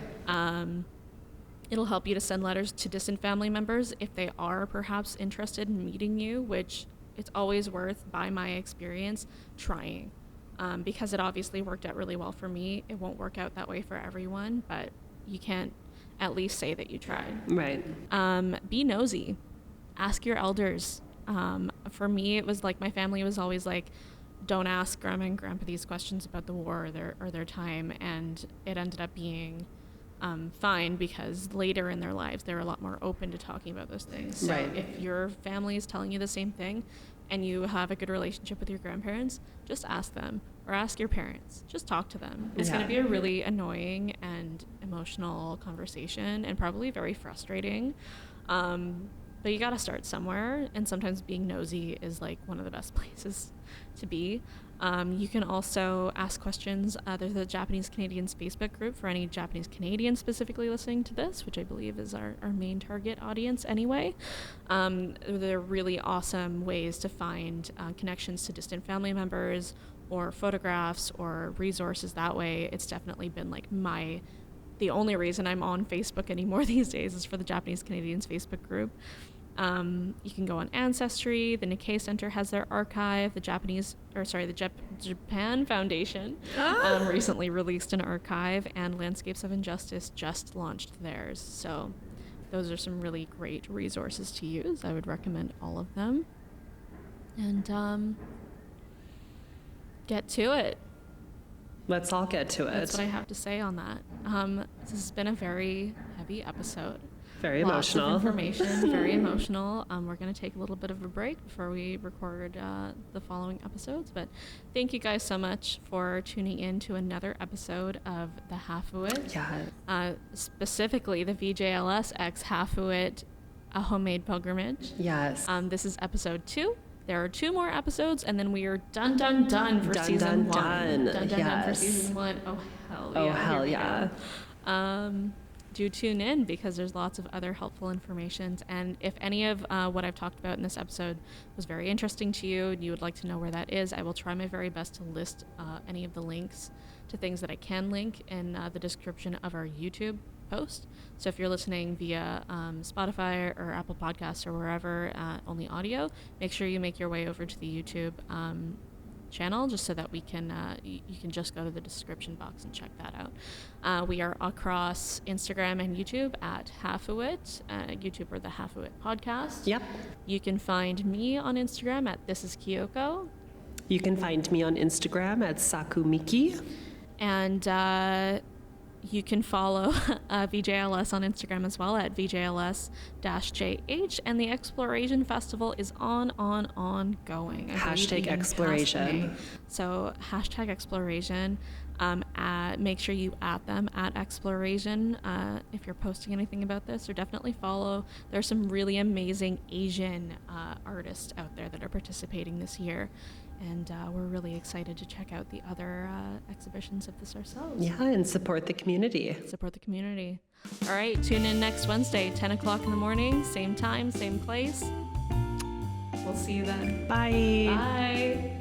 It'll help you to send letters to distant family members if they are perhaps interested in meeting you, which it's always worth, by my experience, trying. Because it obviously worked out really well for me. It won't work out that way for everyone, but you can't at least say that you tried.
Right.
Be nosy. Ask your elders. For me, it was like my family was always like, don't ask Grandma and Grandpa these questions about the war or their time, and it ended up being fine because later in their lives they're a lot more open to talking about those things. So
Right.
if your family is telling you the same thing and you have a good relationship with your grandparents, just ask them, or ask your parents. Just talk to them. It's going to be a really annoying and emotional conversation and probably very frustrating. But you got to start somewhere, and sometimes being nosy is like one of the best places to be. You can also ask questions. There's a Japanese Canadians Facebook group for any Japanese Canadians specifically listening to this, which I believe is our main target audience anyway. They're really awesome ways to find connections to distant family members or photographs or resources that way. It's definitely been like the only reason I'm on Facebook anymore these days is for the Japanese Canadians Facebook group. You can go on Ancestry. The Nikkei Center has their archive. The Japan Foundation recently released an archive, and Landscapes of Injustice just launched theirs. So those are some really great resources to use. I would recommend all of them. And get to it.
Let's all get to it.
That's what I have to say on that. This has been a very heavy episode.
Very emotional.
Lots of information, very emotional. We're going to take a little bit of a break before we record the following episodes. But thank you guys so much for tuning in to another episode of the Hafuit.
Yeah.
Specifically, the VJLS-X Hafuit, A Homemade Pilgrimage.
Yes.
This is episode 2. There are 2 more episodes, and then we are done for season 1. Done for season 1. Oh, hell yeah.
Oh, hell yeah.
Do tune in, because there's lots of other helpful information. And if any of what I've talked about in this episode was very interesting to you and you would like to know where that is, I will try my very best to list any of the links to things that I can link in the description of our YouTube post. So if you're listening via Spotify or Apple Podcasts or wherever, only audio, make sure you make your way over to the YouTube channel, just so that we can you can just go to the description box and check that out. We are across Instagram and YouTube at Hafuit, YouTube or the Hafuit podcast.
Yep.
You can find me on Instagram at This Is Kiyoko.
You can find me on Instagram at Sakumiki.
And you can follow VJLS on Instagram as well at VJLS-JH, and the Exploration Festival is on going.
Hashtag Exploration.
So hashtag Exploration. Make sure you at them at Exploration if you're posting anything about this, or definitely follow. There's some really amazing Asian artists out there that are participating this year. And we're really excited to check out the other exhibitions of this ourselves.
Yeah, and support the community.
Support the community. All right, tune in next Wednesday, 10 o'clock in the morning, same time, same place. We'll see you then.
Bye.
Bye.